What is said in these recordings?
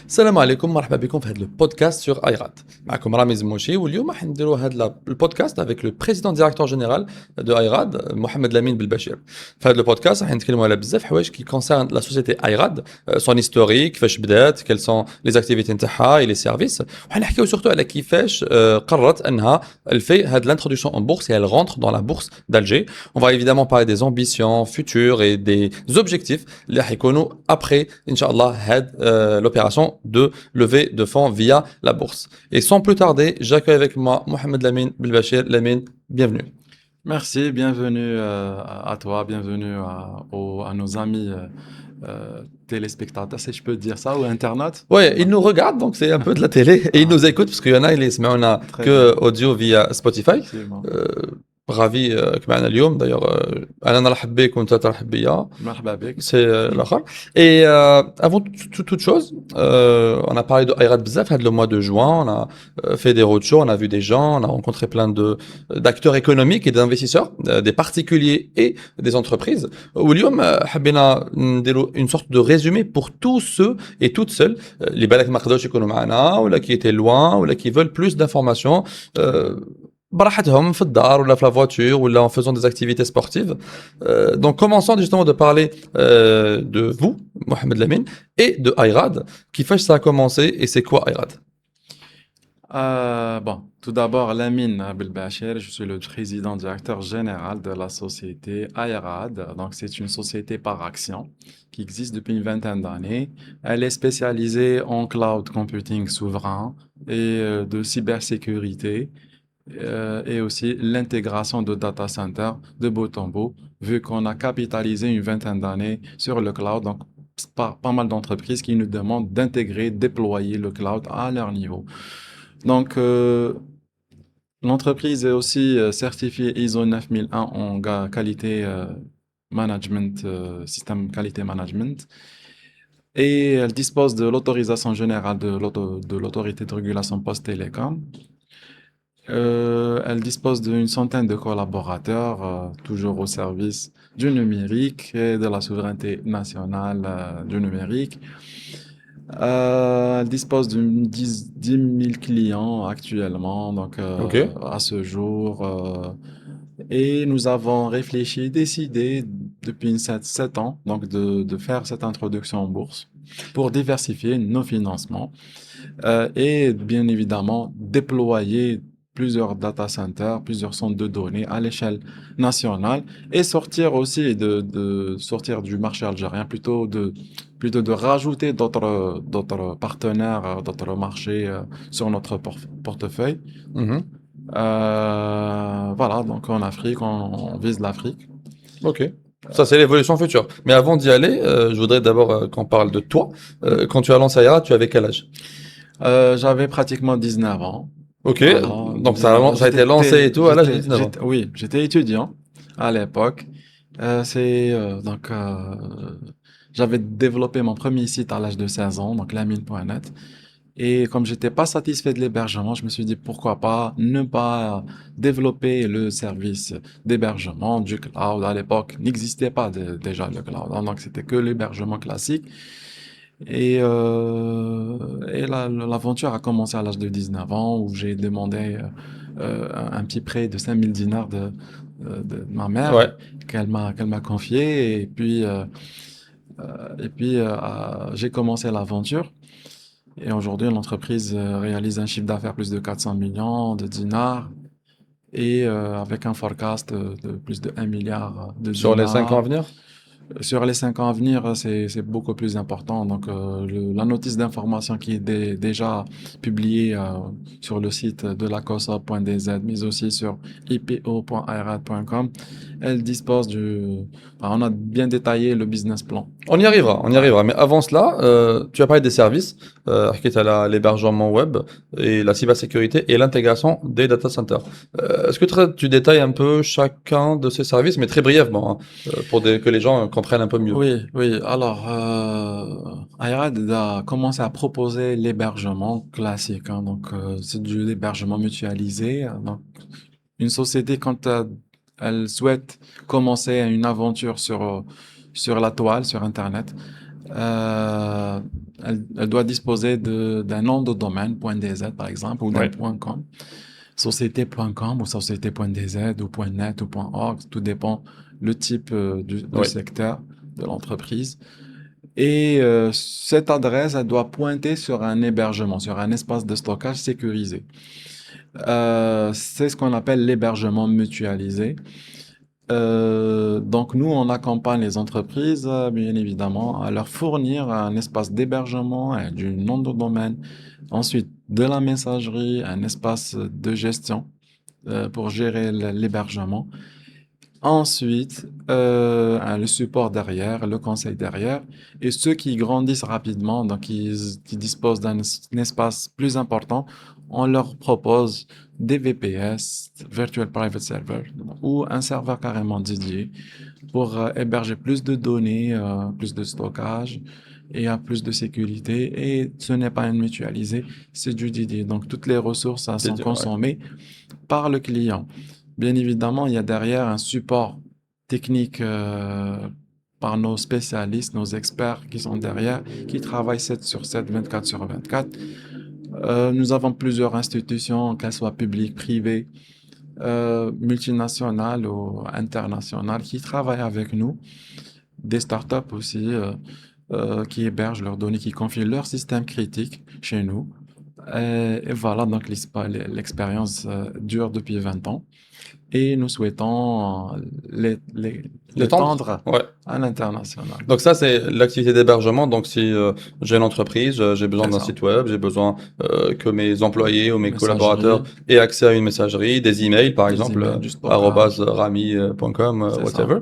السلام عليكم، مرحبا بكم في هذا البودكاست sur ايراد. معكم رامي زموشي، واليوم راح نديروا هذا البودكاست avec le président directeur général de ايراد محمد لامين بالبشير. في هذا البودكاست راح نتكلموا على بزاف حوايج qui concerne la société ايراد، son historique، كيفاش بدات، quelles sont les activités نتاعها et les services. وحنحكيو surtout على كيفاش قررت انها الفي هذه l'introduction en bourse et elle rentre dans la bourse d'Alger. On va évidemment parler des ambitions futures et des objectifs اللي راح يكونوا après inchallah هاد l'opération de levée de fonds via la bourse. Et sans plus tarder, j'accueille avec moi Mohamed Lamine Belbachir. Lamine, bienvenue. Merci, bienvenue à toi, bienvenue à nos amis téléspectateurs, si je peux dire ça, ou internautes. Ouais, ils nous regardent, donc c'est un peu de la télé, et ils nous écoutent, parce qu'il y en a, mais on a Très que bien, audio via Spotify. effectivement. ravi معنا اليوم d'ailleurs انا نرحب بك وانت ترحب بيا. مرحبا بك. C'est l'akhar. Et avant toute chose, on a parlé de Ayrat bzaf, le mois de juin, on a fait des roadshows, on a vu des gens, on a rencontré plein d'acteurs économiques et d'investisseurs, des particuliers et des entreprises. واليوم حبينا نديروا une sorte de résumé pour tous ceux et toutes celles اللي بالك ما قدروش يكونوا معنا ولا qui étaient loin ولا qui veulent plus d'informations. براحتهم في الدار ولا في la voiture ou en faisant des activités sportives. Donc commençons justement de parler de vous, Mohamed Lamine, et de Ayrad. Kifach ça a commencé et c'est quoi Ayrad? Bon, tout d'abord, Lamine Belbachir, je suis le président directeur général de la société Ayrad. Donc, c'est une société par action qui existe depuis une vingtaine d'années. Elle est spécialisée en cloud computing souverain et de cybersécurité. Et aussi l'intégration de data centers de bout en bout, vu qu'on a capitalisé une vingtaine d'années sur le cloud, donc pas mal d'entreprises qui nous demandent d'intégrer, déployer le cloud à leur niveau. Donc, l'entreprise est aussi certifiée ISO 9001 en qualité management, système qualité management. Et elle dispose de l'autorisation générale de l'autorité de régulation post-télécom. Elle dispose d'une centaine de collaborateurs, toujours au service du numérique et de la souveraineté nationale du numérique. Elle dispose d'une 10 000 clients actuellement, donc Ok. à ce jour. Et nous avons réfléchi, décidé depuis 7 ans donc de faire cette introduction en bourse pour diversifier nos financements et bien évidemment déployer plusieurs data centers, plusieurs centres de données à l'échelle nationale et sortir aussi de sortir du marché algérien, plutôt de rajouter d'autres partenaires, d'autres marchés sur notre portefeuille. Mhm. Voilà, donc en Afrique, on vise l'Afrique. Ok. Ça, c'est l'évolution future. Mais avant d'y aller, je voudrais d'abord qu'on parle de toi. Quand tu as lancé Ayrad, tu avais quel âge? J'avais pratiquement 19 ans. Ok. Voilà, Donc ça a été lancé et tout à l'âge de 19 ans. Oui, j'étais étudiant à l'époque. J'avais développé mon premier site à l'âge de 16 ans, donc lamine.net. Et comme j'étais pas satisfait de l'hébergement, je me suis dit pourquoi pas ne pas développer le service d'hébergement du cloud. À l'époque, n'existait pas déjà le cloud, hein, donc c'était que l'hébergement classique. Et l'aventure a commencé à l'âge de 19 ans où j'ai demandé un petit prêt de 5000 dinars de ma mère Ouais. qu'elle m'a confié. J'ai commencé l'aventure. Et aujourd'hui, l'entreprise réalise un chiffre d'affaires plus de 400 millions de dinars et avec un forecast de plus de 1 milliard de Sur les 5 ans à dinars. venir? Sur les 5 ans à venir, c'est beaucoup plus important. Donc, la notice d'information qui est déjà publiée sur le site de la COSOP.dz, mais aussi sur ipo.airad.com, elle dispose on a bien détaillé le business plan. On y arrivera, on y Ouais. arrivera. Mais avant cela, tu as parlé des services, qui est à l'hébergement web et la cybersécurité et l'intégration des data centers. Est-ce que tu détailles un peu chacun de ces services, mais très brièvement, hein, pour que les gens comprennent un peu mieux? Oui, oui. Alors, Airad a commencé à proposer l'hébergement classique, hein. Donc, c'est de l'hébergement mutualisé. Donc, une société, quand elle souhaite commencer une aventure sur la toile, sur Internet, Euh, elle doit disposer d'un nom de domaine, .dz par exemple, ou d'un Oui, .com. Société.com ou société.dz ou .net ou .org, tout dépend le type du oui, secteur de l'entreprise. Et cette adresse, elle doit pointer sur un hébergement, sur un espace de stockage sécurisé. C'est ce qu'on appelle l'hébergement mutualisé. Donc nous, on accompagne les entreprises, bien évidemment, à leur fournir un espace d'hébergement et du nom de domaine. Ensuite, de la messagerie, un espace de gestion pour gérer l'hébergement. Ensuite, le support derrière, le conseil derrière, et ceux qui grandissent rapidement, donc qui disposent d'un espace plus important, on leur propose des VPS, Virtual Private Server, ou un serveur carrément dédié pour héberger plus de données, plus de stockage et à plus de sécurité. Et ce n'est pas une mutualisée, c'est du dédié. Donc toutes les ressources sont ouais. consommées par le client. Bien évidemment, il y a derrière un support technique par nos spécialistes, nos experts qui sont derrière, qui travaillent 7 sur 7, 24 sur 24. Nous avons plusieurs institutions, qu'elles soient publiques, privées, multinationales ou internationales, qui travaillent avec nous. Des startups aussi qui hébergent leurs données, qui confient leur système critique chez nous. Et voilà, donc l'expérience dure depuis 20 ans et nous souhaitons L'étendre? l'étendre Ouais. à l'international. Donc ça, c'est l'activité d'hébergement. Donc si j'ai une entreprise, j'ai besoin C'est d'un ça. site web, j'ai besoin que mes employés ou mes collaborateurs Messagerie, aient accès à une messagerie, des emails par des exemple, emails, du stockage, @rami.com, c'est ça. whatever.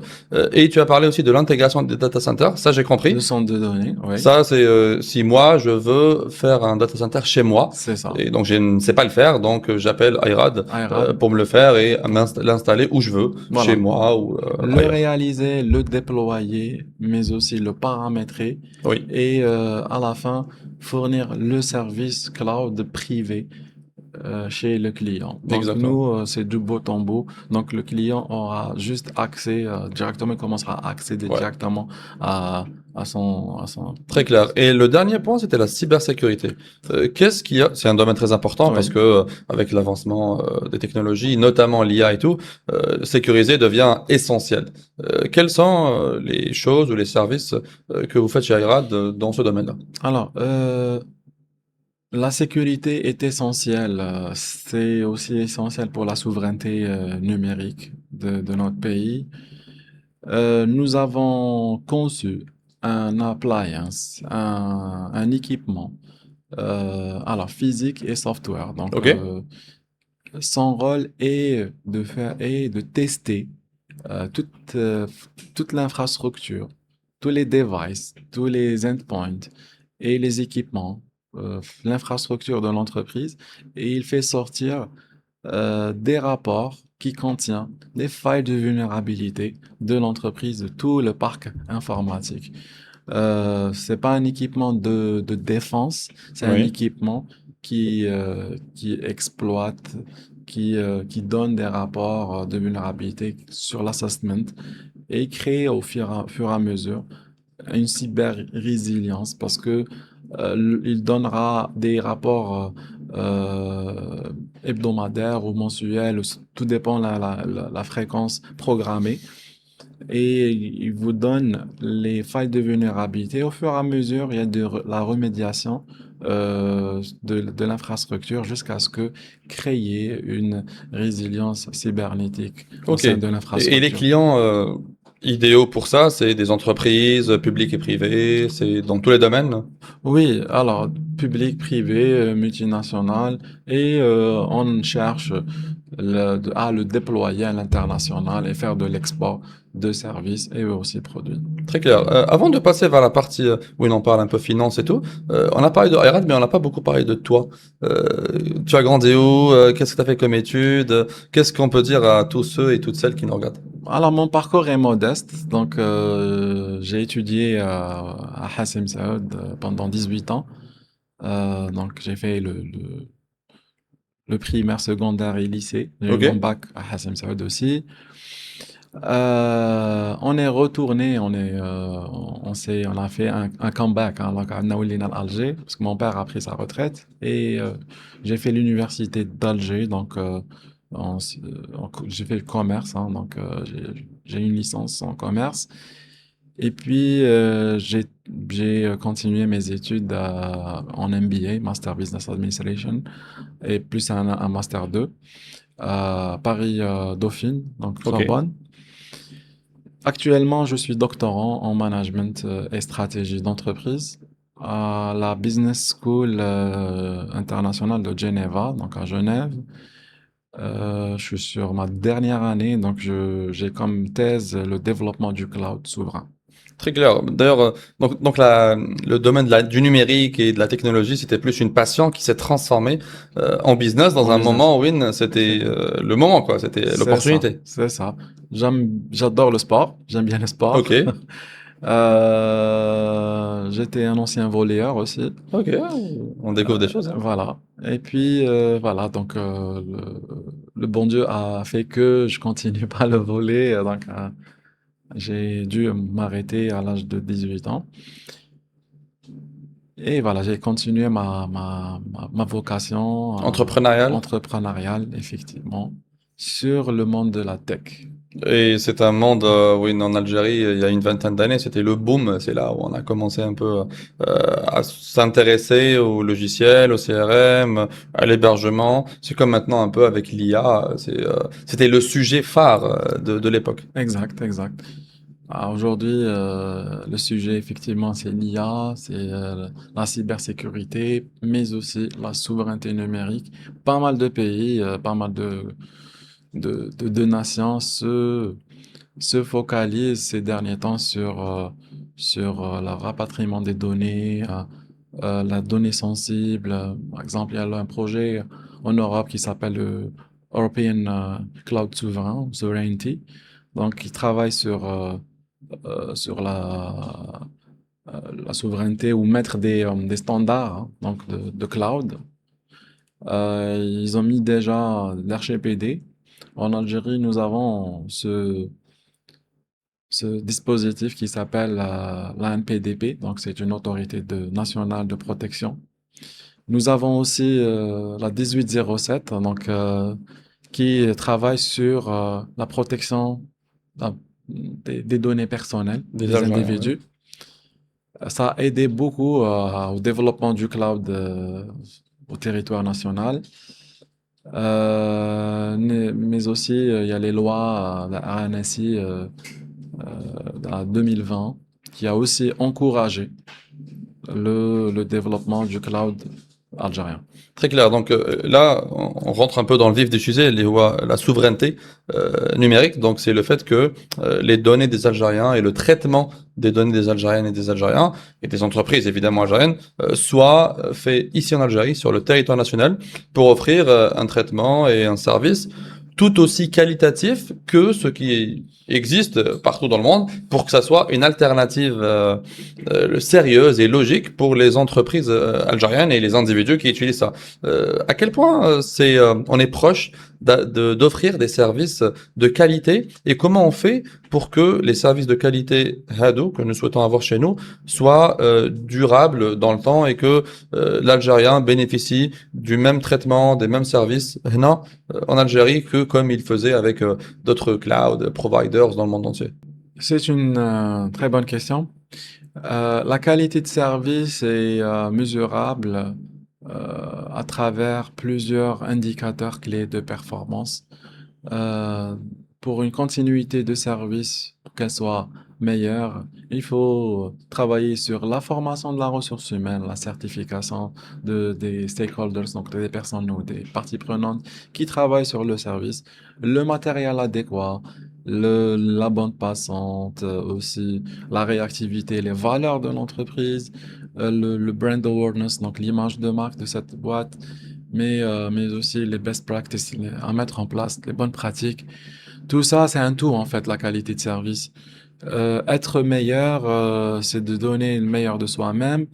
Et tu as parlé aussi de l'intégration des data centers. Ça, j'ai compris. Le centre de données, oui, Ça, c'est si moi, je veux faire un data center chez moi, c'est ça. et donc je ne sais pas le faire, donc j'appelle IRAD IRAD, pour me le faire et l'installer où je veux, chez voilà. moi ou Le ailleurs. réaliser, le déployer, mais aussi le paramétrer Oui, et à la fin fournir le service cloud privé chez le client. Donc exactement. nous, c'est du bout en bout. Donc le client aura juste accès directement, il commencera à accéder Ouais. directement à, à son... Très clair. Et le dernier point, c'était la cybersécurité. Qu'est-ce qu'il y a? C'est un domaine très important parce Oui. que avec l'avancement des technologies, notamment l'IA et tout, sécuriser devient essentiel. Quelles sont les choses ou les services que vous faites chez IRAD dans ce domaine-là? Alors, la sécurité est essentielle. C'est aussi essentiel pour la souveraineté numérique de notre pays. Nous avons conçu un appliance, un équipement, alors physique et software. Donc, Ok, son rôle est de tester euh, toute, euh, toute l'infrastructure, tous les devices, tous les endpoints et les équipements, l'infrastructure de l'entreprise, et il fait sortir des rapports qui contiennent des failles de vulnérabilité de l'entreprise, de tout le parc informatique. C'est pas un équipement de défense, c'est un oui, équipement qui exploite, qui donne des rapports de vulnérabilité sur l'assessment et crée fur et à mesure une cyber-résilience parce que il donnera des rapports hebdomadaires ou mensuels, tout dépend la fréquence programmée et il vous donne les failles de vulnérabilité. Au fur et à mesure, il y a la remédiation de l'infrastructure jusqu'à ce que créer une résilience cybernétique au ok. sein de Et les l'infrastructure. clients idéaux pour ça, c'est des entreprises publiques et privées, c'est dans tous les domaines. Oui, alors public, privé, multinational, et on cherche à le déployer à l'international et faire de l'export de services et aussi de produits. Très clair. Avant de passer vers la partie où on en parle un peu finance et tout, on a parlé de IRAD, mais on n'a pas beaucoup parlé de toi. Euh, Tu as grandi où? Qu'est-ce que tu as fait comme études? Qu'est-ce qu'on peut dire à tous ceux et toutes celles qui nous regardent? Alors mon parcours est modeste, donc j'ai étudié à Hassim Saoud pendant 18 ans. Donc j'ai fait le primaire, secondaire et lycée. J'ai eu Ok, mon bac à Hassim Saoud aussi. On est retourné, on a fait un comeback, hein, donc à Naoulina Alger, parce que mon père a pris sa retraite et j'ai fait l'université d'Alger, donc j'ai fait le commerce, hein, donc j'ai une licence en commerce. Et puis j'ai continué mes études en MBA, Master Business Administration, et plus un Master 2 à Paris Dauphine, donc Ok. Sorbonne. Actuellement, je suis doctorant en management et stratégie d'entreprise à la Business School internationale de Geneva, donc à Genève. Je suis sur ma dernière année, donc j'ai comme thèse le développement du cloud souverain. Très clair. D'ailleurs, le domaine du numérique et de la technologie, c'était plus une passion qui s'est transformée en business dans En un business. moment où c'était le moment, quoi. C'était C'est ça, l'opportunité. c'est ça. J'adore le sport, j'aime bien le sport. Ok, J'étais un ancien volleyeur aussi. ok, on découvre des choses, hein. Voilà. Et puis, voilà, donc le bon Dieu a fait que je continue pas le volley. Donc, j'ai dû m'arrêter à l'âge de 18 ans. Et voilà, j'ai continué ma vocation Entrepreneurial. entrepreneuriale, effectivement, sur le monde de la tech. Et c'est un monde, oui, en Algérie, il y a une vingtaine d'années, c'était le boom. C'est là où on a commencé un peu à s'intéresser au logiciel, au CRM, à l'hébergement. C'est comme maintenant un peu avec l'IA. C'était le sujet phare de l'époque. Exact, exact. Aujourd'hui, le sujet, effectivement, c'est l'IA, c'est la cybersécurité, mais aussi la souveraineté numérique. Pas mal de pays, pas mal de nations se focalisent ces derniers temps sur le rapatriement des données, la donnée sensible. Par exemple, il y a un projet en Europe qui s'appelle le European Cloud Sovereignty. Donc, il travaille sur la souveraineté ou mettre des standards hein, donc de cloud. Ils ont mis déjà l'RGPD. En Algérie, nous avons ce dispositif qui s'appelle l'ANPDP, donc c'est une autorité nationale de protection. Nous avons aussi la 1807, donc qui travaille sur la protection euh, des données personnelles Des des Algériens, oui. individus. Ça a aidé beaucoup au développement du cloud au territoire national. Mais aussi, il y a les lois, la RNSI en 2020, qui a aussi encouragé le développement du cloud algérien. Très clair. Donc là, on rentre un peu dans le vif du sujet, la souveraineté numérique. Donc c'est le fait que les données des Algériens et le traitement des données des Algériennes et des Algériens et des entreprises évidemment algériennes soient faits ici en Algérie, sur le territoire national, pour offrir un traitement et un service tout aussi qualitatif que ce qui existe partout dans le monde, pour que ça soit une alternative sérieuse et logique pour les entreprises algériennes et les individus qui utilisent ça. À quel point on est proche d'offrir des services de qualité, et comment on fait pour que les services de qualité Hado que nous souhaitons avoir chez nous soient durables dans le temps, et que l'Algérien bénéficie du même traitement, des mêmes services en Algérie que comme il faisait avec d'autres cloud providers dans le monde entier. C'est une très bonne question. La qualité de service est mesurable à travers plusieurs indicateurs clés de performance. Euh, pour une continuité de service, pour qu'elle soit meilleure, il faut travailler sur la formation de la ressource humaine, la certification des stakeholders, donc des personnes ou des parties prenantes qui travaillent sur le service, le matériel adéquat, la bande passante, aussi la réactivité, les valeurs de l'entreprise, le brand awareness, donc l'image de marque de cette boîte, mais aussi les best practices à mettre en place, les bonnes pratiques. Tout ça, c'est un tout en fait, la qualité de service. Être meilleur, c'est de donner le meilleur de soi-même,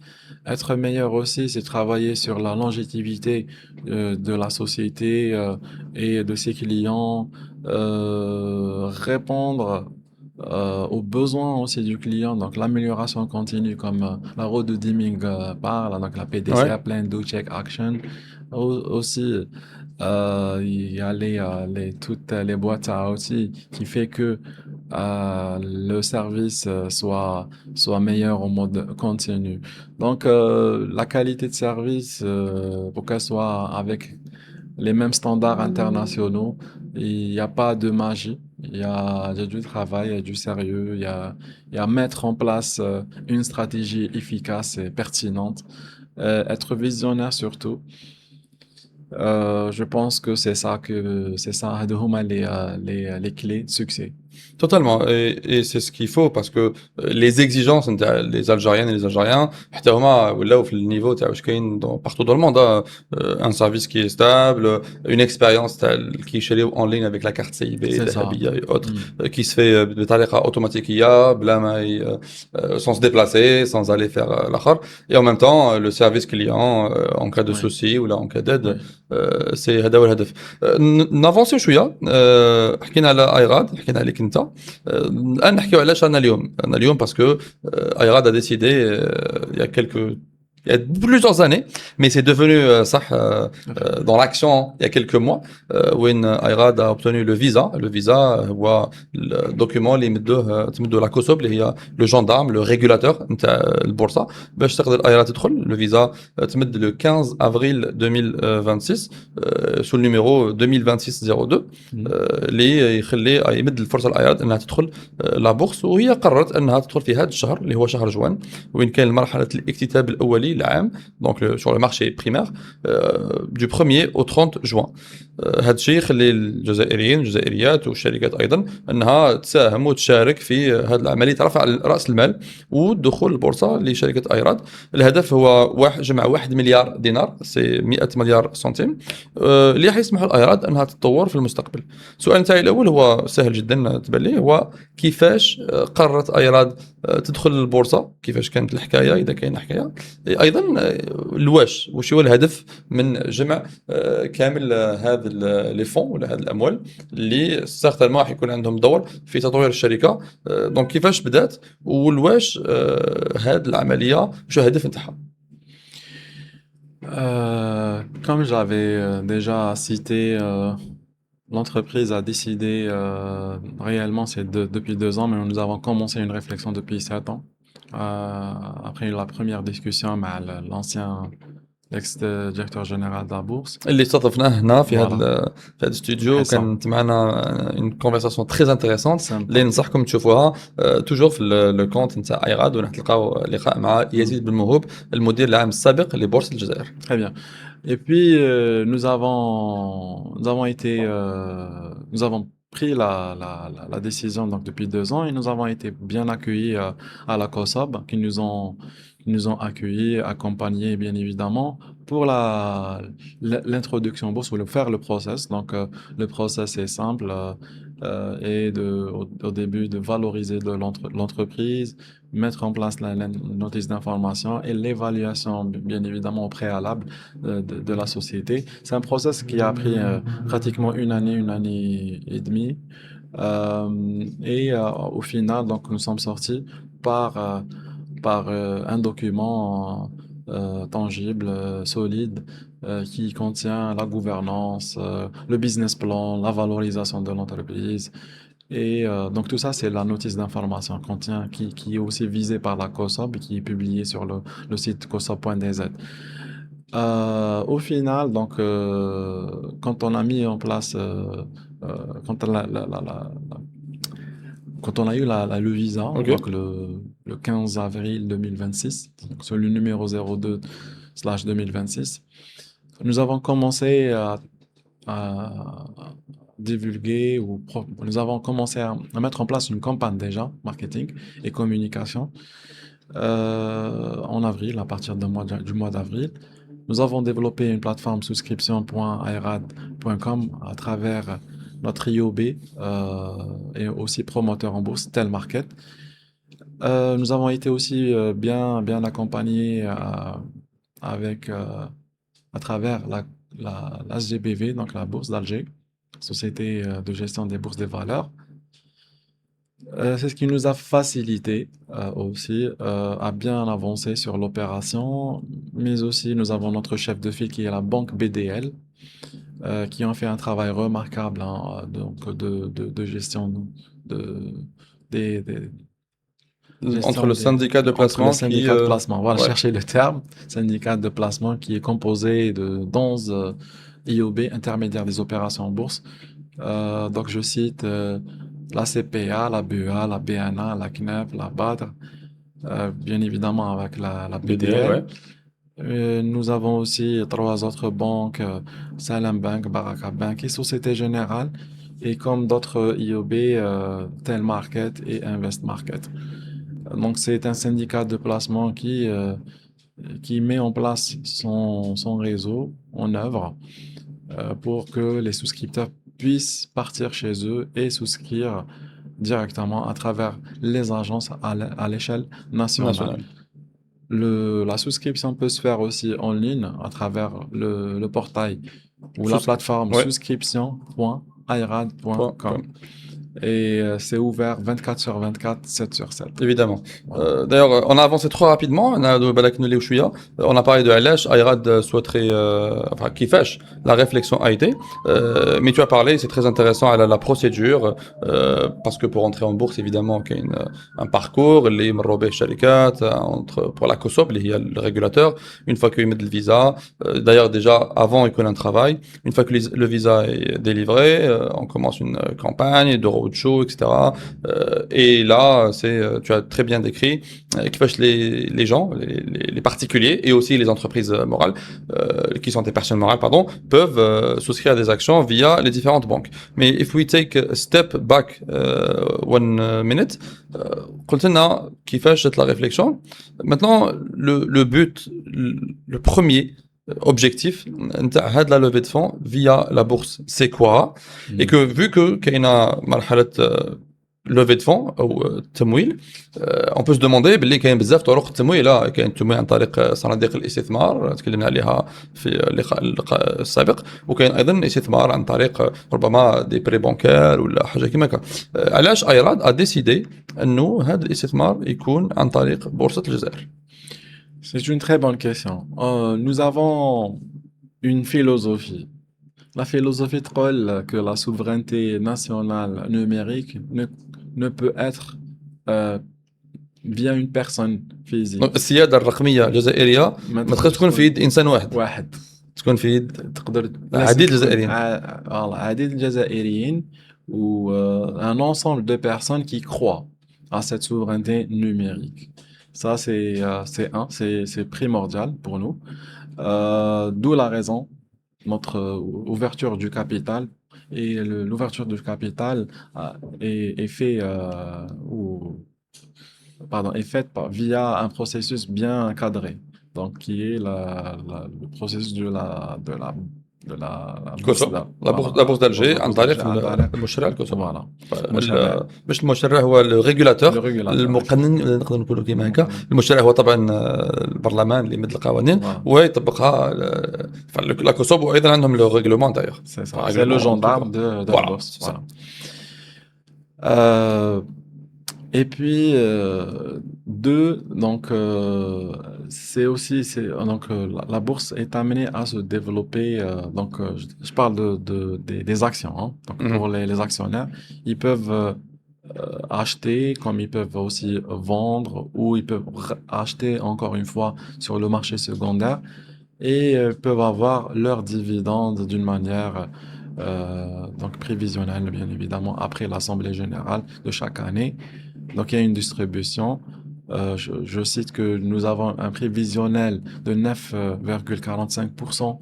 Être meilleur aussi, c'est travailler sur la longévité de la société et de ses clients, répondre aux besoins aussi du client, donc l'amélioration continue comme la road de Deming parle, donc la Ouais. PDCA, Plan, Do, Check, Action. Aussi, il y a toutes les boîtes à outils qui fait que le service soit meilleur au mode continu. Donc, la qualité de service, pour qu'elle soit avec les mêmes standards internationaux, il n'y a pas de magie. Il y a du travail, il y a du sérieux, il y a mettre en place une stratégie efficace et pertinente, être visionnaire surtout. Je pense que c'est ça, هادو les clés de succès. Totalement, et c'est ce qu'il faut parce que les exigences les Algériennes et les Algériens حتى هما ولاو في النيفو تاع واش كاين partout dans le monde un service qui est stable, une expérience تاع كي يشريو en ligne avec la carte CIB C'est ça. ذهبية et autres Mm. qui se fait بطريقة automatique بلا ما sans se déplacer, sans aller faire l'آخر et en même temps le service client en cas de Oui, souci ou là en cas d'aide oui. سي هذا هو الهدف. نافونسيو شويه حكينا على ايراد حكينا عليك انت الان نحكيو علاش انا اليوم باسكو ايراد a décidé il y a quelques il y a plusieurs années, mais c'est devenu dans l'action il y a quelques mois où Ayrad a obtenu le visa. Le visa هو الدوكيومون اللي تمدوه لا كوسوب اللي هي le gendarme, le régulateur نتاع البورصه باش تقدر ايراد تدخل. Le visa تمد le 15 avril 2026 sous le numéro 2026-02 Mm. اللي يخلي يمد الفرصه لايراد انها تدخل لا بورصه. وهي قررت انها تدخل في هذا الشهر اللي هو شهر جوان وين كان مرحله الاكتتاب الاولي العام دونك sur le marché primaire du 1er au 30 juin. هذا الشيء يخلي الجزائريين الجزائريات والشركات ايضا انها تساهم وتشارك في هذه العمليه رفع راس المال والدخول البورصه لشركه ايراد. الهدف هو جمع 1 مليار دينار سي 100 مليار سنتيم اللي راح يسمح لايراد انها تتطور في المستقبل. السؤال تاعي الاول هو سهل جدا تبان لي هو كيفاش قررت ايراد تدخل البورصه كيفاش كانت الحكايه اذا كاين حكايه ايضا الواش واش هو الهدف من جمع كامل هذا لي فون ولا هذه الاموال اللي سيغتالمون راح يكون عندهم دور في تطوير الشركه. دونك كيفاش بدات والواش هذه العمليه شو الهدف نتاعها؟ Comme j'avais déjà cité, l'entreprise a décidé réellement, depuis 2 ans, mais nous avons commencé une réflexion depuis 7 ans. Après la première discussion avec l'ancien ex-directeur général de la bourse. اللي استضفناه هنا في Voilà, هذا الاستوديو récent. كانت معنا une conversation très intéressante Sympa. اللي ننصحكم تشوفوها توجور في لو كونت نتاع ايراد وراح تلقاو لقاء مع يزيد بن موهوب المدير العام السابق لبورصه الجزائر. Très bien. Et puis, nous avons pris la décision donc depuis 2 ans et nous avons été bien accueillis à la COSOB qui nous ont accueillis, accompagnés bien évidemment pour l'introduction en bourse ou faire le process. Donc, le process est simple et au début de valoriser l'entreprise, mettre en place la notice d'information et l'évaluation bien évidemment au préalable de la société. C'est un process qui a pris pratiquement une année et demie. Et au final, donc, nous sommes sortis par un document tangible, solide, qui contient la gouvernance, le business plan, la valorisation de l'entreprise. Et donc tout ça, c'est la notice d'information qui est aussi visée par la COSOB et qui est publiée sur le site cosob.dz. Au final, donc, quand on a mis en place, quand quand on a eu le visa, Okay. donc le 15 avril 2026, donc sur le numéro 02/2026, nous avons commencé à divulguer nous avons commencé à mettre en place une campagne déjà, marketing et communication, en avril, à partir du mois d'avril. Nous avons développé une plateforme souscription.ayrad.com à travers notre IOB et aussi promoteur en bourse, Telmarket. Nous avons été aussi bien accompagnés avec, à travers la SGBV, donc la Bourse d'Alger, Société de gestion des bourses des valeurs. C'est ce qui nous a facilité aussi à bien avancer sur l'opération, mais aussi nous avons notre chef de file qui est la banque BDL, qui ont fait un travail remarquable hein, donc de gestion de, des Entre gestion le des, syndicat de entre le placement qui... syndicat de placement. Voilà, ouais, chercher le terme. Syndicat de placement qui est composé de 11 IOB, intermédiaires des opérations en bourse. Donc, je cite la CPA, la BEA, la BNA, la CNEF, la BADR, bien évidemment avec la BDL, BDL. ouais. Nous avons aussi trois autres banques, Salam Bank, Baraka Bank et Société Générale, et comme d'autres IOB, Tel Market et Invest Market. Donc, c'est un syndicat de placement qui met en place son réseau en œuvre pour que les souscripteurs puissent partir chez eux et souscrire directement à travers les agences à l'échelle nationale. National. La souscription peut se faire aussi en ligne à travers le portail ou la Souscri- plateforme ouais, souscription.airad.com. .com. Et c'est ouvert 24 sur 24, 7 sur 7. Évidemment. Voilà. D'ailleurs, on a avancé trop rapidement. On a de balak nous chouïa. On a parlé de Alash. Ayrad souhaiterait, enfin, qui fâche. La réflexion a été. Mais tu as parlé, c'est très intéressant à la procédure, parce que pour entrer en bourse, évidemment, il y a un parcours, les marrobé sharikat, entre, pour la COSOP, il y a le régulateur. Une fois qu'il met le visa, d'ailleurs, déjà, avant, il connaît un travail. Une fois que le visa est délivré, on commence une campagne de roadshow, etc. Et là, tu as très bien décrit qui fâche les gens, les particuliers et aussi les entreprises morales, qui sont des personnes morales, pardon, peuvent souscrire à des actions via les différentes banques. Mais if we take a step back one minute, قلت لنا كيفاش جات la réflexion. Maintenant, le but, le premier objectif نتاع هاد la levée de fonds via la bourse, c'est quoi? Et que vu que كاينه مرحله levée de fonds او تمويل، on peut se demander باللي كاين بزاف طرق التمويل. كاين التمويل عن طريق صناديق الاستثمار تكلمنا عليها في اللقاء السابق، وكاين ايضا الاستثمار عن طريق ربما دي بري بانكير ولا حاجه كيما هكا. علاش ايراد ا ديسيدي انه هذا الاستثمار يكون عن طريق بورصه الجزائر؟ C'est une très bonne question. Nous avons une philosophie. La philosophie troll que la souveraineté nationale numérique ne peut être euh, via une personne physique. السياده الرقميه الجزائريه ما تقدرش تكون في يد انسان واحد، واحد تكون في يد تقدر عديد الجزائريين. voilà, عديد الجزائريين ou un ensemble de personnes qui croient à cette souveraineté numérique. Ça, c'est primordial pour nous. D'où la raison, notre ouverture du capital. Et l'ouverture du capital est faite via un processus bien encadré. Donc, qui est le processus de la bourse كوسوب، لا بورصه d'Alger عن طريق المشرع الكوسوب. voilà. مش المشرع هو الريغولاتور، Le régulateur. المقنن نقدر نقولوا كيما هكا. المشرع هو طبعا البرلمان اللي يمد القوانين ويطبقها لا كوسوب، وايضا عندهم لو ريغلومون دايوغ. C'est ça. C'est le gendarme de la bourse. Voilà. Et puis, donc, c'est aussi, donc, la bourse est amenée à se développer. Donc, je parle des actions. Hein. Donc, pour les actionnaires, ils peuvent acheter comme ils peuvent aussi vendre, ou ils peuvent acheter encore une fois sur le marché secondaire et peuvent avoir leurs dividendes d'une manière donc prévisionnelle, bien évidemment, après l'Assemblée générale de chaque année. Donc, il y a une distribution. Je cite que nous avons un prévisionnel de 9,45%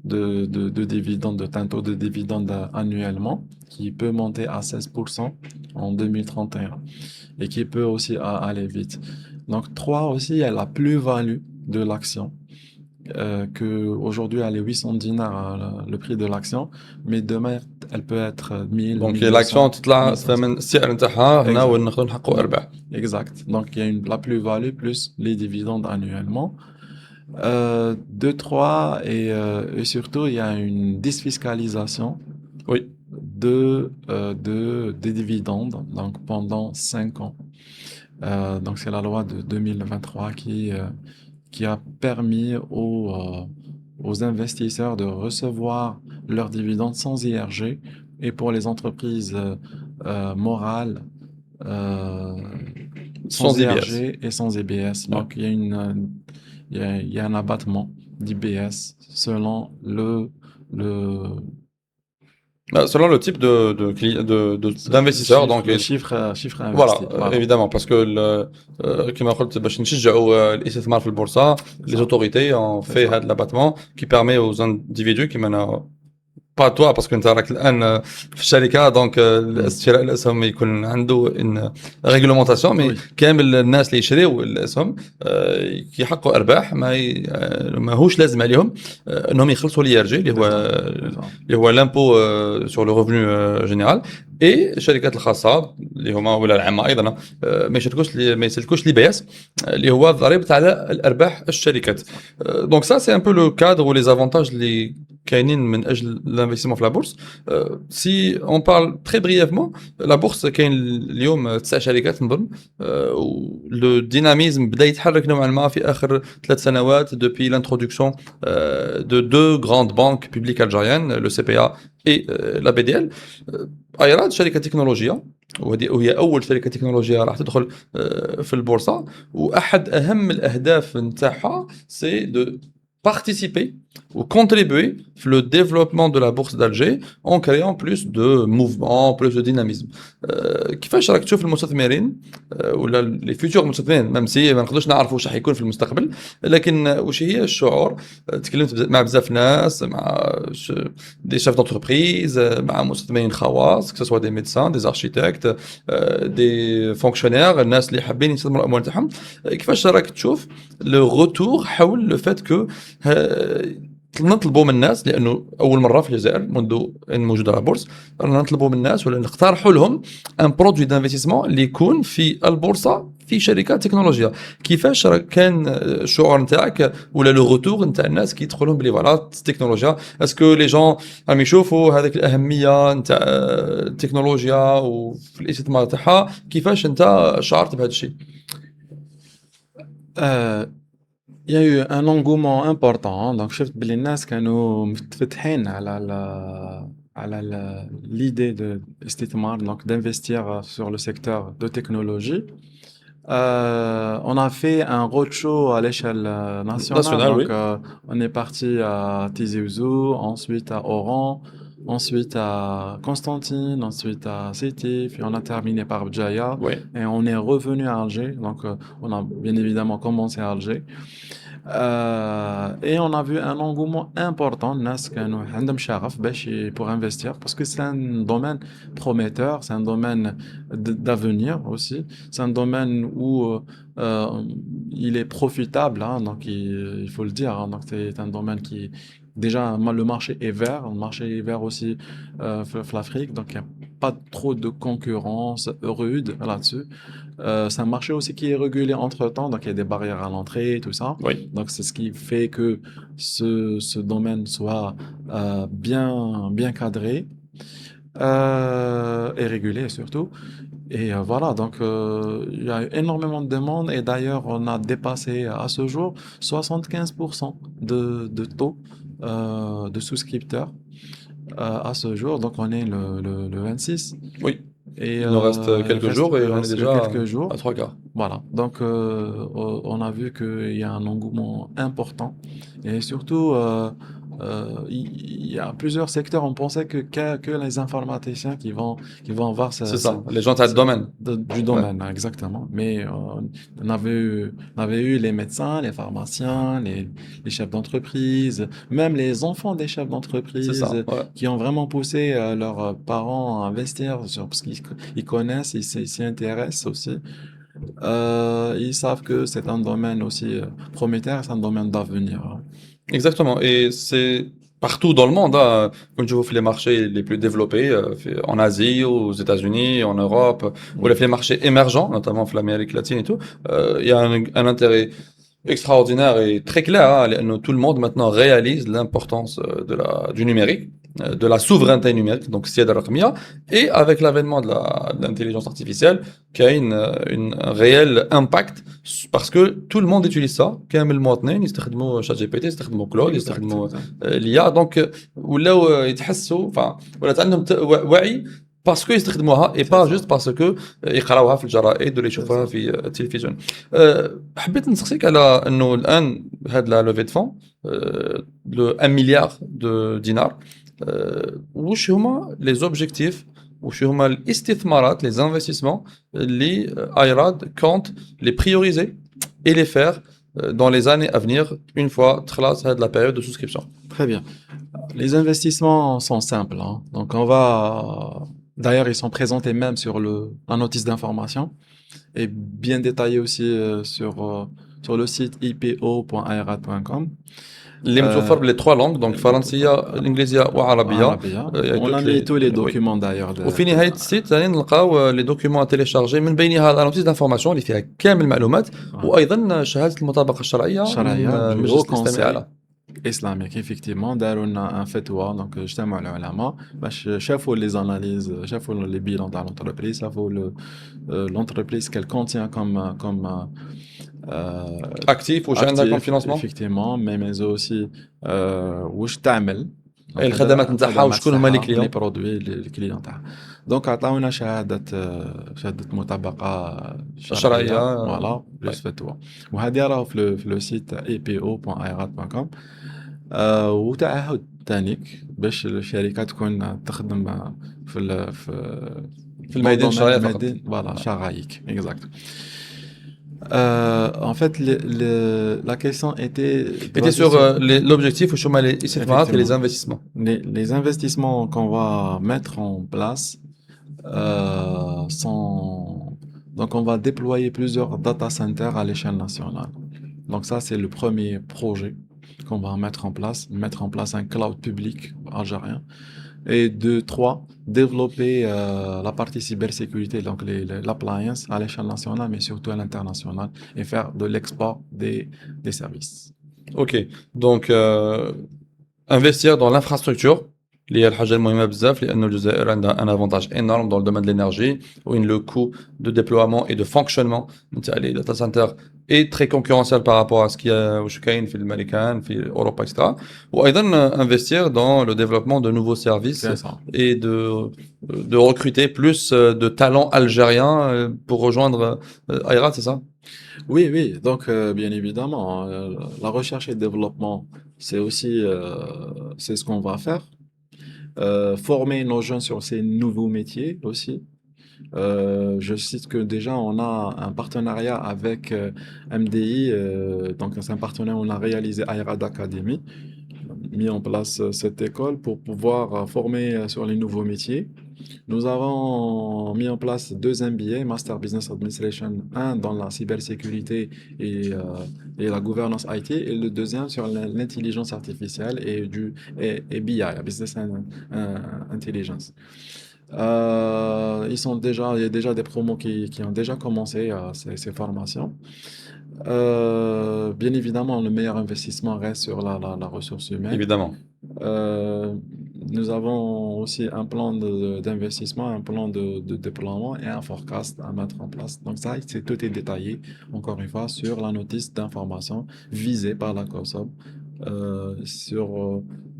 de dividendes, de taux de dividendes annuellement, qui peut monter à 16% en 2031 et qui peut aussi aller vite. Donc, 3 aussi, il y a la plus-value de l'action. Que aujourd'hui elle est 800 dinars le prix de l'action, mais demain elle peut être 1000, دونك 1200, l'action تطلع 1500. ثمن السعر نتاعها هنا Exact. وين نقدروا نحققوا ارباح. Exact. Donc, il y a la plus-value plus les dividendes annuellement. 2, 3, et surtout, il y a une défiscalisation Oui. des dividendes donc pendant 5 ans. Donc, c'est la loi de 2023 qui a permis aux investisseurs de recevoir leurs dividendes sans IRG, et pour les entreprises morales, euh, sans Sans IBS. IRG et sans EBS. Ouais. Donc, il y a un abattement d'IBS selon le, Selon le type d'investisseur, donc le chiffre voilà, investi. Voilà. évidemment, parce que كما قلت باش نشجعوا الاستثمار في البورصة, les autorités ont C'est fait ça. هذا l'abattement qui permet aux individus qui maintenant pas toi parce que انت راك الان في الشركه دونك شراء الاسهم يكون عنده ان ريغلومونتاسيون مي Oui. كامل الناس اللي يشريوا الاسهم يحققوا ارباح ماهوش لازم عليهم انهم يخلصوا لي ار جي اللي هو C'est ça. اللي هو لامبو سور لو ريفوني جينيرال. اي الشركات الخاصه اللي هما ولا العامه ايضا ما يسلكوش لي بي اس اللي هو ضريبه على الارباح الشركات. دونك سا سي ان بو لو كادر و لي زافونتاج اللي كاينين من اجل l'investissement في لا بورس. سي اون بارل تري بريفمون لا بورس كاين اليوم 9 شركات نظن لو ديناميزم بدا يتحرك نوعا ما في اخر 3 سنوات دوبي لانتروداكسيون دو دو غراند بانك بوبليك الجيريان لو سي بي ا اي لا بي دي ال. ايراد شركه تكنولوجيا وهي اول شركه تكنولوجيا راح تدخل في البورصه, واحد اهم الاهداف نتاعها سي دو participer ou contribuer au développement de la bourse d'Alger en créant plus de mouvements, plus de dynamisme. كيفاش راك تشوف المستثمرين ولا لي فيوتور مستثمرين ميم سي ما نقدرش نعرفوا واش راح يكون في المستقبل, لكن واش هي الشعور؟ تكلمت مع بزاف ناس, مع دي شيف دونتربريز, مع مستثمرين خواص كسوا دي ميدسان, دي اركيتكت, دي فونكسيونير, الناس اللي حابين يستثمروا الاموال تاعهم. كيفاش راك تشوف لو روتور حول لو فات كو نطلبوا من الناس, لانه اول مره في الجزائر منذ ان موجوده البورصه نطلبوا من الناس ولا نقترحوا لهم ان برودوي دانفستيسمون اللي يكون في البورصه في شركات تكنولوجيا. كيفاش كان الشعور نتاعك ولا لو روتور نتاع الناس كي يدخلون بلي فوالا التكنولوجيا؟ اسكو لي جون راهم يشوفوا هذيك الاهميه نتاع التكنولوجيا وفي الاستثمار تاعها؟ كيفاش انت شعرت بهذا الشيء؟ Il y a eu un engouement important, donc شفت بلي الناس كانوا متفتحين على l'idée de استثمار, donc d'investir sur le secteur de technologie. On a fait un roadshow à l'échelle nationale. Donc, oui. On est parti à Tizi Ouzou, ensuite à Oran, ensuite à Constantine, ensuite à Sétif, puis on a terminé par Bjaya. Oui. Et on est revenu à Alger. Donc, on a bien évidemment commencé à Alger. Et on a vu un engouement important pour investir, parce que c'est un domaine prometteur, c'est un domaine d'avenir aussi, c'est un domaine où il est profitable, hein, donc il faut le dire, hein, donc c'est un domaine qui déjà le marché est vert, le marché est vert aussi l'Afrique, donc il n'y a pas trop de concurrence rude là-dessus. C'est un marché aussi qui est régulé entre-temps, donc il y a des barrières à l'entrée, tout ça. Oui. Donc c'est ce qui fait que ce domaine soit bien cadré et régulé surtout. Et voilà, donc il y a eu énormément de demandes, et d'ailleurs on a dépassé à ce jour 75% de taux de souscripteurs à ce jour. Donc on est le 26. Oui. Et il nous reste quelques jours et on est déjà à 3 quarts. Voilà, donc on a vu qu'il y a un engouement important, et surtout il y a plusieurs secteurs. On pensait que les informaticiens qui vont avoir c'est ça, les gens du domaine. Du domaine, ouais. Exactement. Mais on avait eu les médecins, les pharmaciens, les chefs d'entreprise, même les enfants des chefs d'entreprise, ouais. qui ont vraiment poussé leurs parents à investir parce qu'ils connaissent, ils s'y intéressent aussi. Ils savent que c'est un domaine aussi prometteur, c'est un domaine d'avenir. Exactement. Et c'est partout dans le monde, hein. Quand je vois les marchés les plus développés, en Asie, aux États-Unis, en Europe, ou les marchés émergents, notamment en Amérique latine et tout, il y a un intérêt extraordinaire et très clair, hein. Tout le monde maintenant réalise l'importance du numérique, de la souveraineté numérique, donc Siada Raqmiya, et avec l'avènement de l'intelligence artificielle, qui a un réel impact, parce que tout le monde utilise ça. كامل المواطنين يستخدموا ChatGPT, يستخدموا Claude, يستخدموا l'IA. Donc ولاو يتحسوا ولات عندهم وعي باسكو يستخدموها اي با جوست باسكو يقراوها في الجرائد ولا يشوفوها في التلفزيون. حبيت نسقسيك على انه الان هاد لا لوفي دو فون لو 1 مليار دو دينار، واش هما لي زوبجيكتيف، واش هما الاستثمارات لي انفستيسمون اللي ايراد كونت لي بريوريزي et les faire dans les années à venir une fois تخلص هاد la période de souscription. Très bien. Les investissements sont simples, hein. Donc, on va. D'ailleurs, ils sont présentés même sur la notice d'information et bien détaillés aussi sur le site ipo.airad.com. اللي متوفر باللي 3 لونغ، دونك فرنسيه الانجليزيه وعربيه. On a mis tous les documents d'ailleurs. وفي نهايه السيت ثاني نلقاو لي دوكيومون تيليشارجي من بينها لا نوتيس دانفورماسيون اللي فيها كامل المعلومات، وايضا شهاده المطابقه الشرعيه من المجلس الاسلامي الاعلى. islamique effectivement داروا لنا un fatwa donc اجتمعوا العلماء باش شافوا les analyses شافوا les bilans تاع l'entreprise شافوا l'entreprise qu'elle contient comme actif واش عندها كوم فينانسمون effectivement mais aussi واش تعمل الخدمات نتاعها وشكون هما لي كليون لي برودوي لي كليون تاعها. دونك عطاونا شهاده مطابقه شرعيه فوالا جوست فتوى، وهذه راه في لو سيت ipo.airad.com. وتعهد تانيك باش الشركه تكون تخدم في الميادين الشرعيه فقط. فوالا شرعيك exact. En fait, la question était sur l'objectif ou sur les investissements. Les investissements qu'on va mettre en place sont... Donc, on va déployer plusieurs data centers à l'échelle nationale. Donc, ça, c'est le premier projet qu'on va mettre en place un cloud public algérien. Et 2, 3, développer la partie cybersécurité, donc l'appliance à l'échelle nationale, mais surtout à l'international, et faire de l'export des services. Ok, donc investir dans l'infrastructure, اللي هي الحاجة المهمة بزاف، لأنه الجزائر عندها un avantage énorme dans le domaine de l'énergie, où le coût de déploiement et de fonctionnement نتاع les data centers est très concurrentiel par rapport à ce qu'il y a واش كاين في الأمريكان في أوروبا etc. وأيضا investir dans le développement de nouveaux services et de recruter plus de talents algériens pour rejoindre Airad, c'est ça? Oui, donc bien évidemment, la recherche et le développement, c'est aussi c'est ce qu'on va faire. Former nos jeunes sur ces nouveaux métiers aussi. Je cite que déjà on a un partenariat avec MDI, donc c'est un partenaire, on a réalisé Airad Academy, mis en place cette école pour pouvoir former sur les nouveaux métiers. Nous avons mis en place 2 MBA, Master Business Administration, un dans la cybersécurité et la gouvernance IT, et le deuxième sur l'intelligence artificielle et BI, Business Intelligence. Il y a déjà des promos qui ont déjà commencé ces formations. Bien évidemment, le meilleur investissement reste sur la ressource humaine. Évidemment. Nous avons aussi un plan d'investissement, un plan de déploiement et un forecast à mettre en place. Donc ça, tout est détaillé, encore une fois, sur la notice d'information visée par la COSOB, sur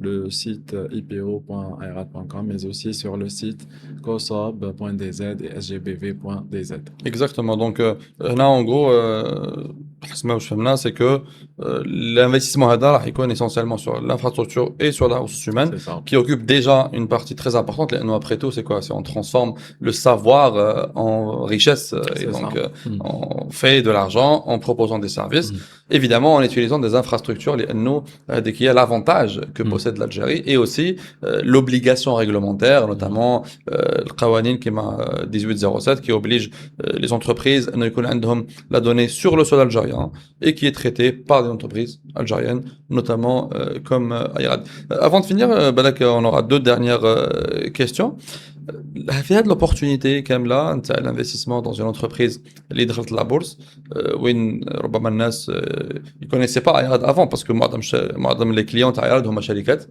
le site ipo.airad.com, mais aussi sur le site cosob.dz et sgbv.dz. Exactement. Donc là, en gros, c'est que l'investissement هذا راح يكون essentiellement sur l'infrastructure et sur la ressource humaine, qui occupe déjà une partie très importante. Nous, après tout, c'est quoi? C'est on transforme le savoir en richesse et donc on fait de l'argent en proposant des services, évidemment en utilisant des infrastructures. Nous, dès qu'il y a l'avantage que possède l'Algérie et aussi l'obligation réglementaire, notamment le Qawanin qui m'a 1807 qui oblige les entreprises à يكون عندهم la donnée sur le sol algérien. algérien et qui est traité par des entreprises algériennes, notamment comme Ayrad. Avant de finir, Balak, on aura deux dernières questions. في هذه l'opportunité كاملة نتاع l'investissement dans une entreprise اللي دخلت la bourse وين ربما الناس يكونيسي با ايراد افون باسكو معظم لي كليون تاع ايراد هما شركات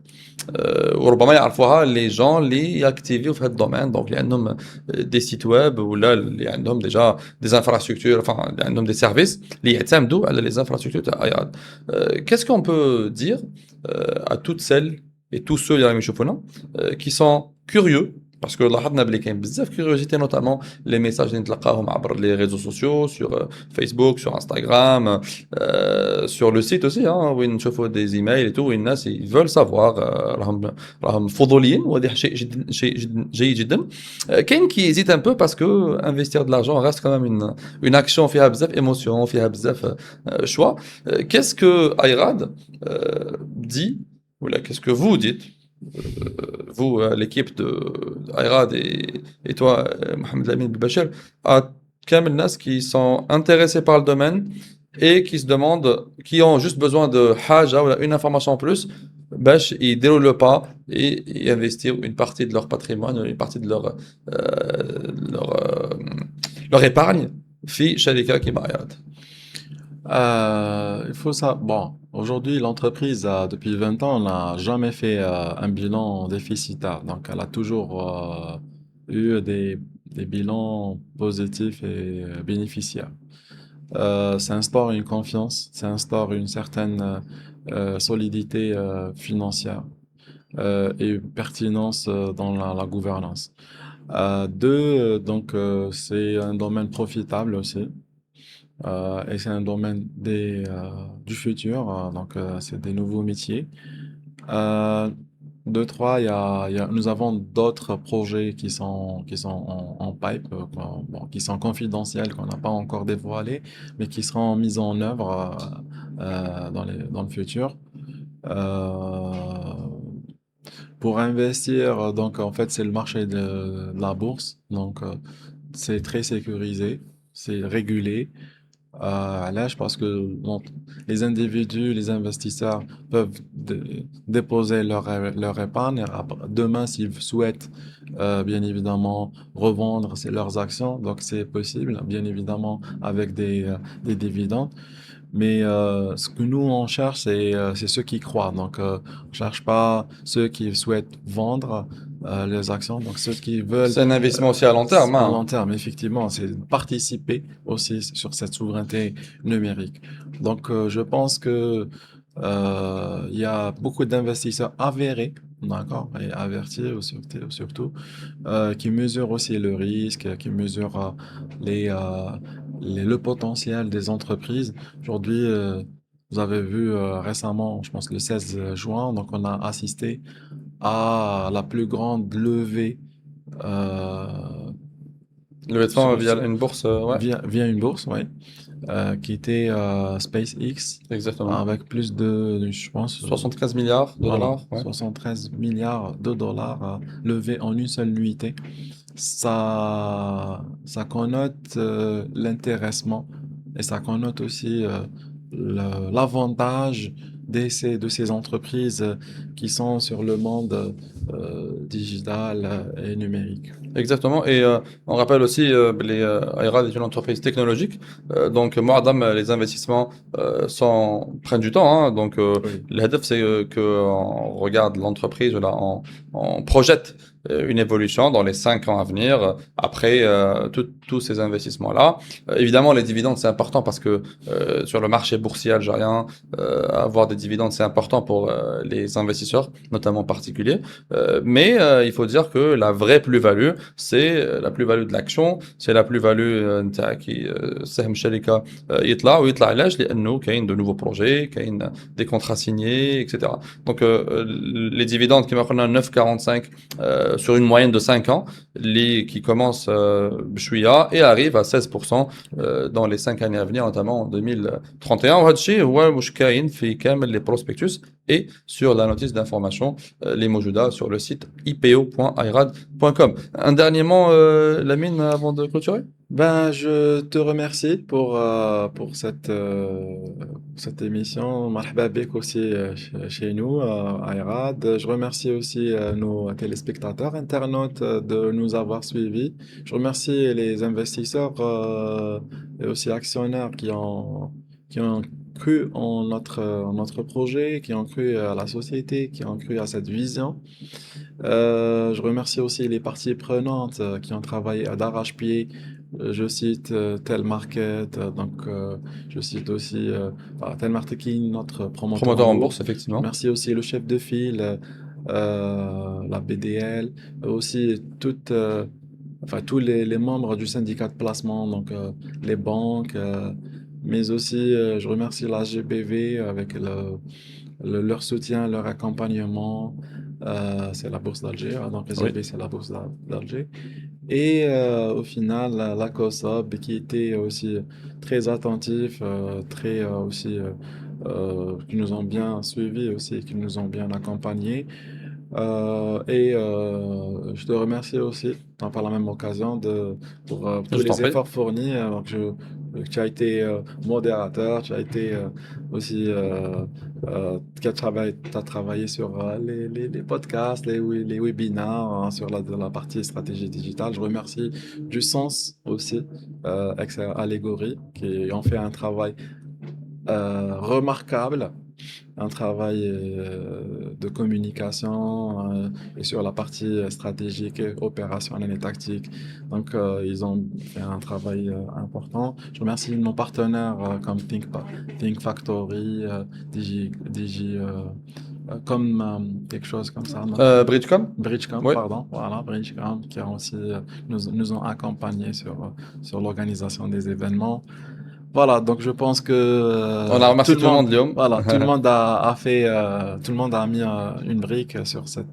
وربما يعرفوها لي جون اللي ياكتيفيو في هذا الدومين دونك اللي عندهم دي سيت ويب ولا اللي عندهم ديجا دي انفراستركتور enfin اللي عندهم دي سيرفيس اللي يعتمدوا على لي انفراستركتور تاع ايراد. Qu'est-ce qu'on peut dire à toutes celles et tous ceux اللي راهم يشوفونا qui sont curieux باسكو لاحظنا بلي كاين بزاف كيوريوزيتي نوتامون لي ميساج اللي نتلقاهم عبر لي ريزو سوسيو سور فيسبوك سور انستغرام سور لو سيت اوسي وين نشوفوا دي زيميل اي تو وين الناس يفول سافوار راهم فضوليين وهذا شيء جيد جدا. كاين كي يزيد ان بو باسكو انفستير دو لارجون ريست كمان اون اكسيون فيها بزاف ايموسيون فيها بزاف شوا. كيسكو ايراد دي ولا كيسكو فو ديت vous, l'équipe de Ayrad et toi, Mohamed Lamine Belbachir, à Kamel Nas qui sont intéressés par le domaine et qui se demandent, qui ont juste besoin de haja ou une information en plus, ils déroulent le pas et investir une partie de leur patrimoine, une partie de leur épargne, fi sharika qui Ayrad. Il faut ça. Bon, aujourd'hui, l'entreprise, depuis 20 ans, n'a jamais fait un bilan déficitaire. Donc, elle a toujours eu des bilans positifs et bénéficiaires. Ça instaure une confiance, ça instaure une certaine solidité financière et pertinence dans la gouvernance. Deux, donc, c'est un domaine profitable aussi. Et c'est un domaine du futur, donc c'est des nouveaux métiers. Deux, trois, nous avons d'autres projets qui sont en pipe, qui sont confidentiels, qu'on n'a pas encore dévoilés, mais qui seront mis en œuvre dans le futur. Pour investir, donc en fait, c'est le marché de la bourse, donc c'est très sécurisé, c'est régulé. Là, je pense que les individus, les investisseurs peuvent déposer leur épargne. Demain, s'ils souhaitent, bien évidemment, revendre leurs actions, donc c'est possible, bien évidemment, avec des dividendes. Mais ce que nous, on cherche, c'est ceux qui croient. Donc, on cherche pas ceux qui souhaitent vendre les actions. Donc, ceux qui veulent... C'est un investissement aussi à long terme. À long terme, effectivement. C'est participer aussi sur cette souveraineté numérique. Donc, je pense que il y a beaucoup d'investisseurs avérés, d'accord, et avertis surtout, qui mesurent aussi le risque, qui mesurent le potentiel des entreprises. Aujourd'hui, vous avez vu récemment, je pense le 16 juin, donc on a assisté à la plus grande levée levée de fonds via une bourse, ouais. Via une bourse, ouais. Qui était SpaceX. Exactement. Avec plus de, je pense... 73 milliards de dollars. Ouais. 73 milliards de dollars levés en une seule nuitée. Ça connote l'intéressement et ça connote aussi l'avantage de ces entreprises qui sont sur le monde digital et numérique. Exactement. Et on rappelle aussi les Ayrad est une entreprise technologique. Donc, معظم les investissements prennent du temps. Hein, donc, Oui. le هدف, c'est qu'on regarde l'entreprise, là, on projette une évolution dans les 5 ans à venir après tous ces investissements-là. Évidemment, les dividendes, c'est important parce que sur le marché boursier algérien, avoir des dividendes, c'est important pour les investisseurs, notamment particuliers. Mais il faut dire que la vraie plus-value, c'est la plus-value de l'action, c'est la plus-value نتاع كي سهم الشركة يطلع ويطلع علاش لأنه كاين de nouveaux projets, كاين des contrats signés, etc. Donc les dividendes كما قلنا 9,45 sur une moyenne de 5 ans, qui commence بشوية et arrive à 16% dans les 5 années à venir, notamment en 2031. وهذا الشيء هو مش كاين في كامل les prospectus et sur la notice d'information les موجودة sur le site ipo.ayrad.com. Un dernier mot, Lamine, avant de clôturer? Ben, je te remercie pour cette émission. Marhaba bik aussi chez nous, à IRAD. Je remercie aussi nos téléspectateurs, internautes de nous avoir suivis. Je remercie les investisseurs et aussi actionnaires qui ont cru en notre projet, qui ont cru à la société, qui ont cru à cette vision. Je remercie aussi les parties prenantes qui ont travaillé d'arrache-pied. Je cite Telmarket, je cite aussi Telmarketing, notre promoteur Promoteur en en bourse. bourse, effectivement. Merci aussi le chef de file, la BDL, aussi tous les membres du syndicat de placement, les banques, mais aussi je remercie la GBV avec leur soutien, leur accompagnement. C'est la bourse d'Alger, hein, donc Oui. SGB c'est la bourse d'Alger. Et au final, la COSOB qui était aussi très attentif, très aussi, qui nous ont bien suivis aussi, qui nous ont bien accompagnés. Je te remercie aussi, par la même occasion, pour tous Je t'en les prie. efforts fournis. Tu as été modérateur, tu as été aussi, t'as travaillé sur les podcasts, les webinars, hein, sur de la partie stratégie digitale. Je remercie du sens aussi, ex-allégorie, qui ont fait un travail remarquable, un travail de communication et sur la partie stratégique, opérationnelle et tactique. Ils ont fait un travail important. Je remercie nos partenaires comme Think Factory, comme quelque chose comme ça, notre Bridgecom? Bridgecom, Oui. pardon, voilà, Bridgecom, qui ont aussi nous ont accompagnés sur l'organisation des événements. Voilà, donc je pense que On a remercié tout le monde, Lyon. voilà, tout le monde a mis une brique sur là.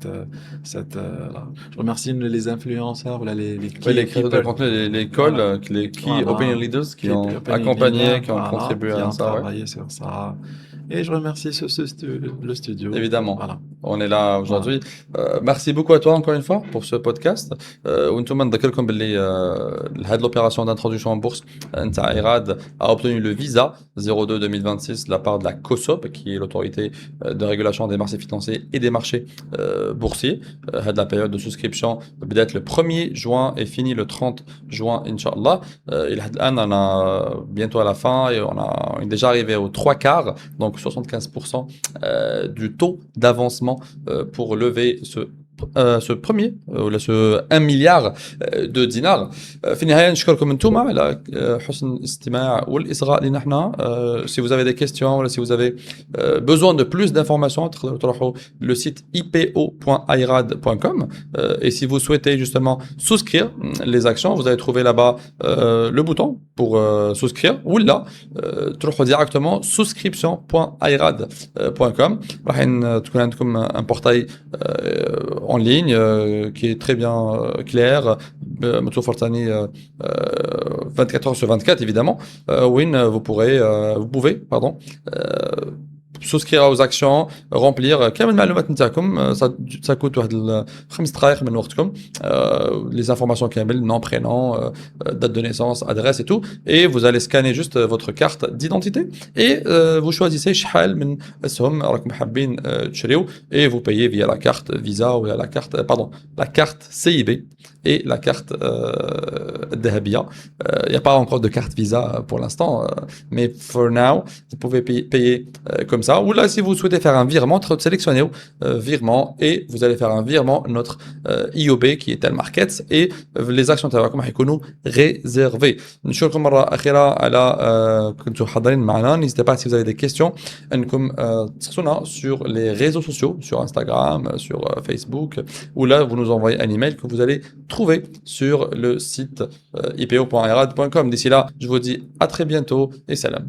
Je remercie les influenceurs, voilà, les Oui, key les créateurs de people, contenu, les calls, voilà, les key opinion voilà, leaders qui key ont opinion accompagné, leaders, qui ont voilà, contribué qui à ont ça, ouais. travaillé sur ça. Et je remercie le studio, Évidemment. voilà, On est là voilà. aujourd'hui. Merci beaucoup à toi encore une fois pour ce podcast. وانتم نذكركم باللي هذه l'opération d'introduction en bourse نتاع IRAD a obtenu le visa 02-2026 de la part de la COSOP qui est l'autorité de régulation des marchés financiers et des marchés boursiers. هذه la période de souscription بدأت le 1er juin et finit le 30 juin Inch'Allah. إلى حد الآن on a bientôt à la fin et on est déjà arrivé aux 3/4, donc 75% du taux d'avancement pour lever ce premier ولا ce 1 milliard de dinars. في النهايه نشكركم انتم على حسن الاستماع والاصغاء لنا احنا. Si vous avez des questions ou si vous avez besoin de plus d'informations, تقدروا تروحوا le site ipo.irad.com. Et si vous souhaitez justement souscrire les actions, vous allez trouver là-bas le bouton pour souscrire ou là تروحوا directement souscription.irad.com. راح تكون عندكم un portail en ligne qui est très bien clair, متوفر ثاني 24 heures sur 24 évidemment, وين vous pouvez pardon souscrire aux actions, remplir كامل المعلومات نتاعكم. Ça coûte واحد 5 دقائق من وقتكم. Les informations كامل, nom, prénom, date de naissance, adresse et tout, et vous allez scanner juste votre carte d'identité et vous choisissez شحال من اسهم راكم حابين تشريو et vous payez via la carte Visa ou la carte la carte CIB et la carte Dahabia. Il n'y a pas encore de carte Visa pour l'instant, mais for now, vous pouvez payer comme ça. Ou là, si vous souhaitez faire un virement, sélectionnez virement et vous allez faire un virement notre IOB qui est Telmarket et les actions تاعكم حيكونوا réservées. نشكركم مرة أخيرة على كنتوا حاضرين معنا. N'hésitez pas si vous avez des questions أنكم تسقسونا sur les réseaux sociaux, sur Instagram, sur Facebook, ou là vous nous envoyez un email que vous allez trouver sur le site ipo.irad.com. D'ici là, je vous dis à très bientôt et salam.